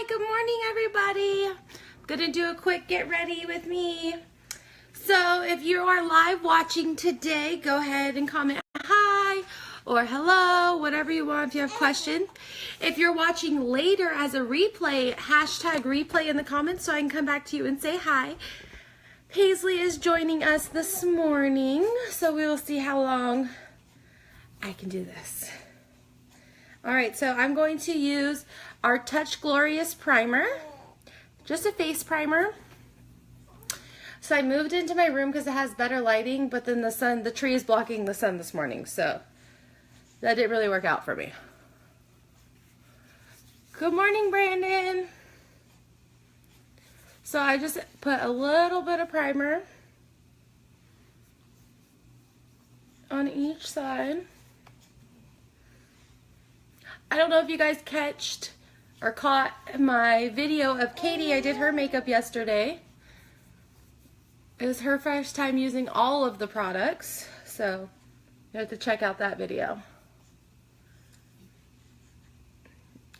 Hi, good morning everybody. I'm gonna do a quick get ready with me. So if you are live watching today, go ahead and comment hi or hello, whatever you want if you have questions. If you're watching later as a replay, hashtag replay in the comments so I can come back to you and say hi. Paisley is joining us this morning, so we will see how long I can do this. All right, so I'm going to use our Touch Glorious primer, just a face primer. So I moved into my room because it has better lighting, but then the tree is blocking the sun this morning, so that didn't really work out for me. Good morning, Brandon. So I just put a little bit of primer on each side. I don't know if you guys caught my video of Katie. I did her makeup yesterday. It was her first time using all of the products, so you have to check out that video.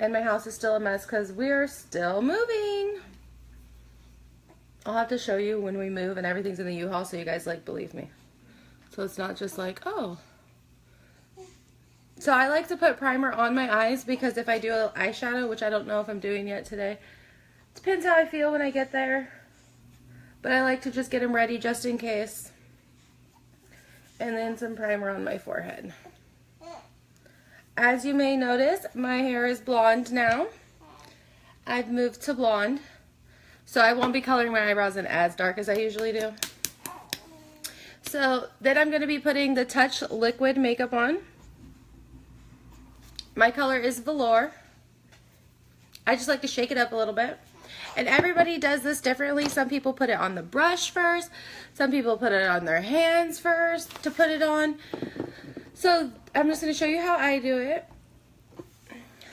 And my house is still a mess because we're still moving. I'll have to show you when we move and everything's in the U-Haul so you guys believe me. So it's not just like, oh. So I like to put primer on my eyes because if I do an eyeshadow, which I don't know if I'm doing yet today, depends how I feel when I get there. But I like to just get them ready just in case. And then some primer on my forehead. As you may notice, my hair is blonde now. I've moved to blonde. So I won't be coloring my eyebrows in as dark as I usually do. So then I'm going to be putting the Touch liquid makeup on. My color is Velour. I just like to shake it up a little bit. And everybody does this differently. Some people put it on the brush first. Some people put it on their hands first to put it on. So I'm just going to show you how I do it.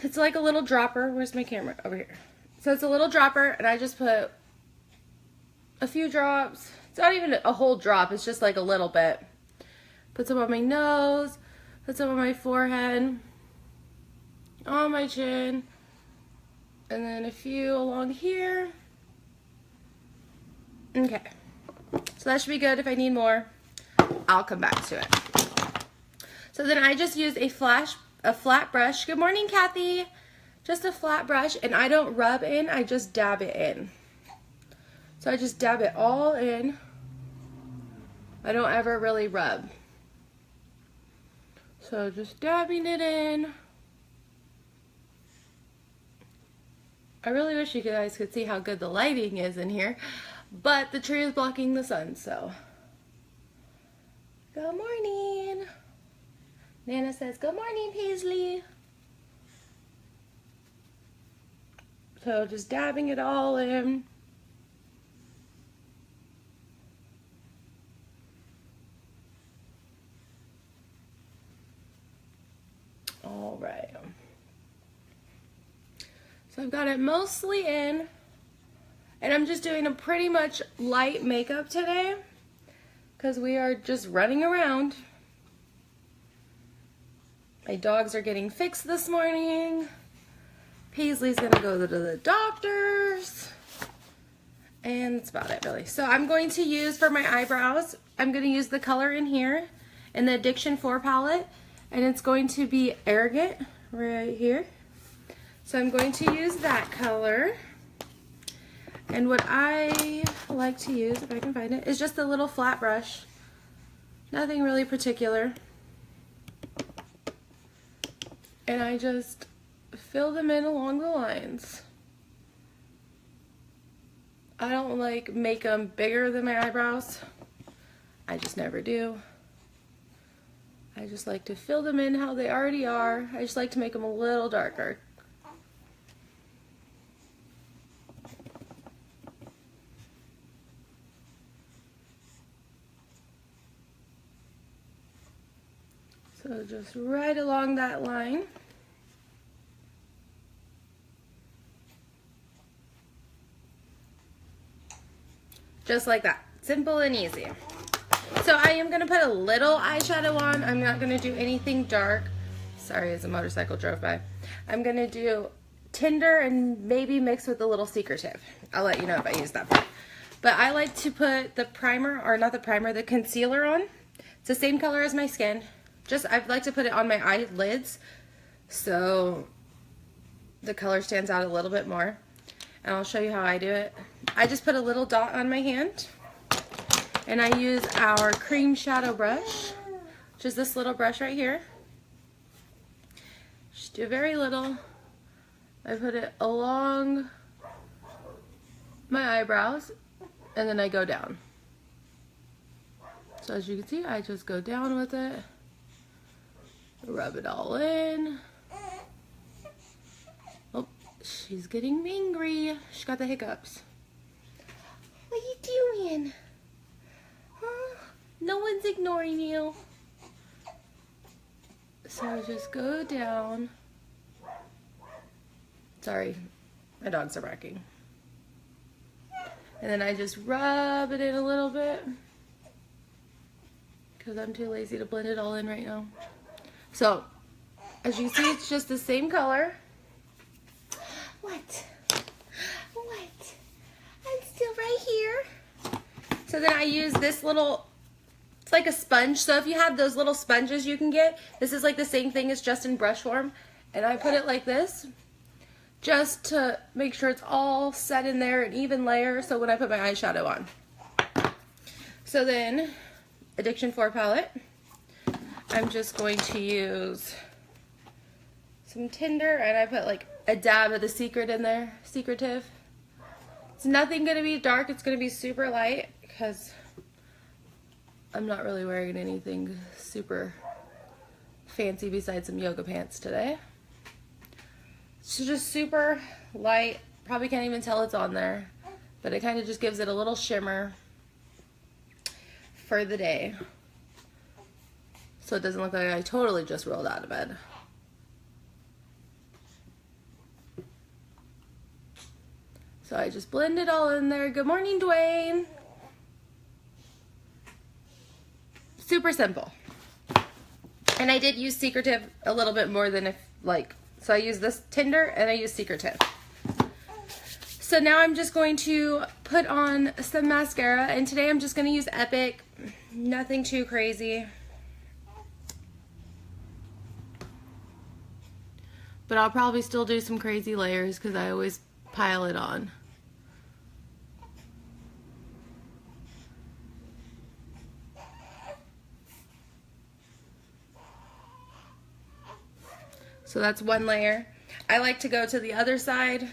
It's like a little dropper. Where's my camera? Over here. So it's a little dropper and I just put a few drops. It's not even a whole drop. It's just like a little bit. Put some on my nose. Put some on my forehead. On my chin, and then a few along here. Okay, so that should be good. If I need more, I'll come back to it. So then I just use a flat brush. Good morning, Kathy. Just a flat brush, and I don't rub in, I just dab it in. So I just dab it all in. I don't ever really rub. So just dabbing it in. I really wish you guys could see how good the lighting is in here, but the tree is blocking the sun, so. Good morning. Nana says, good morning, Paisley. So just dabbing it all in. All right. So I've got it mostly in, and I'm just doing a pretty much light makeup today because we are just running around. My dogs are getting fixed this morning. Paisley's gonna go to the doctor's, and that's about it really. So I'm going to use for my eyebrows, I'm gonna use the color in here in the Addiction 4 palette, and it's going to be Arrogant right here. So I'm going to use that color. And what I like to use, if I can find it, is just a little flat brush. Nothing really particular. And I just fill them in along the lines. I don't make them bigger than my eyebrows. I just never do. I just like to fill them in how they already are. I just like to make them a little darker. So just right along that line. Just like that. Simple and easy. So I am going to put a little eyeshadow on. I'm not going to do anything dark. Sorry, as a motorcycle drove by. I'm going to do Tinder and maybe mixed with a little Secretive. I'll let you know if I use that part. But I like to put the primer, or not the primer, the concealer on. It's the same color as my skin. I like to put it on my eyelids so the color stands out a little bit more. And I'll show you how I do it. I just put a little dot on my hand. And I use our cream shadow brush, which is this little brush right here. Just do very little. I put it along my eyebrows, and then I go down. So as you can see, I just go down with it, rub it all in. Oh, she's getting angry. She got the hiccups. What are you doing? Huh? No one's ignoring you. So I just go down. Sorry, my dogs are barking. And then I just rub it in a little bit because I'm too lazy to blend it all in right now. So, as you see, it's just the same color. What? What? I'm still right here. So then I use this little, it's like a sponge. So if you have those little sponges you can get, this is like the same thing as just in brush form. And I put it like this, just to make sure it's all set in there, an even layer, so when I put my eyeshadow on. So then, Addiction 4 palette, I'm just going to use some Tinder, and I put like a dab of the Secret in there, Secretive. It's nothing gonna be dark, it's gonna be super light, because I'm not really wearing anything super fancy besides some yoga pants today. It's just super light. Probably can't even tell it's on there, but it kind of just gives it a little shimmer for the day, so it doesn't look like I totally just rolled out of bed. So I just blend it all in there. Good morning, Dwayne. Super simple. And I did use Secretive a little bit more than so I use this Tinder and I use Secretive. So now I'm just going to put on some mascara, and today I'm just going to use Epic. Nothing too crazy. But I'll probably still do some crazy layers because I always pile it on. So that's one layer. I like to go to the other side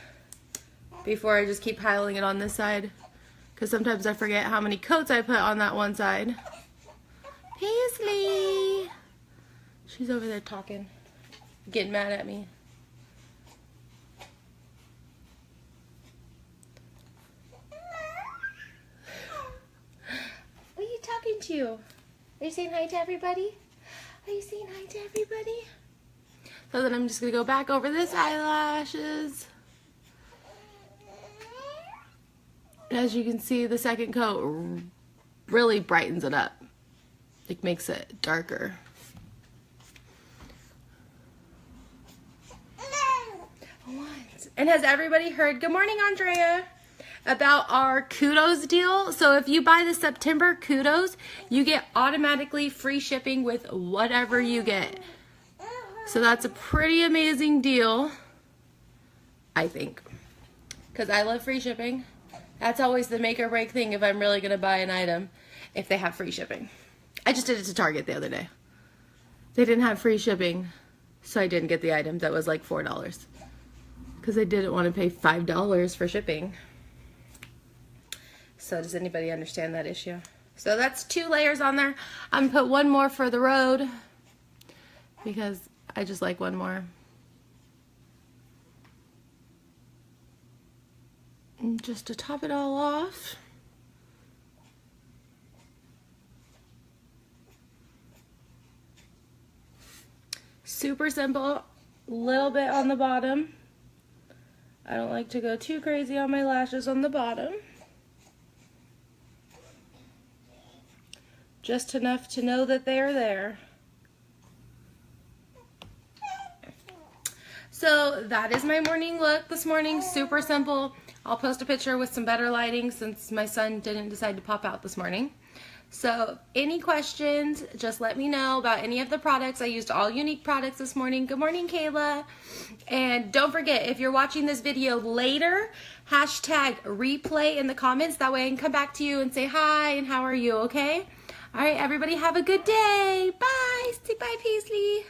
before I just keep piling it on this side, because sometimes I forget how many coats I put on that one side. Paisley! She's over there talking, getting mad at me. What are you talking to? Are you saying hi to everybody? Are you saying hi to everybody? So then I'm just going to go back over this eyelashes. As you can see, the second coat really brightens it up. It makes it darker. And has everybody heard, good morning, Andrea, about our Kudos deal? So if you buy the September Kudos, you get automatically free shipping with whatever you get. So that's a pretty amazing deal, I think, because I love free shipping. That's always the make or break thing if I'm really going to buy an item, if they have free shipping. I just did it to Target the other day. They didn't have free shipping, so I didn't get the item that was like $4, because I didn't want to pay $5 for shipping. So does anybody understand that issue? So that's 2 layers on there. I'm going to put one more for the road, because I just like one more. And just to top it all off, super simple, little bit on the bottom. I don't like to go too crazy on my lashes on the bottom. Just enough to know that they are there. So that is my morning look this morning. Super simple. I'll post a picture with some better lighting since my son didn't decide to pop out this morning. So any questions, just let me know about any of the products. I used all Younique products this morning. Good morning, Kayla. And don't forget, if you're watching this video later, hashtag replay in the comments. That way I can come back to you and say hi and how are you, okay? All right, everybody have a good day. Bye. Say bye, Paisley.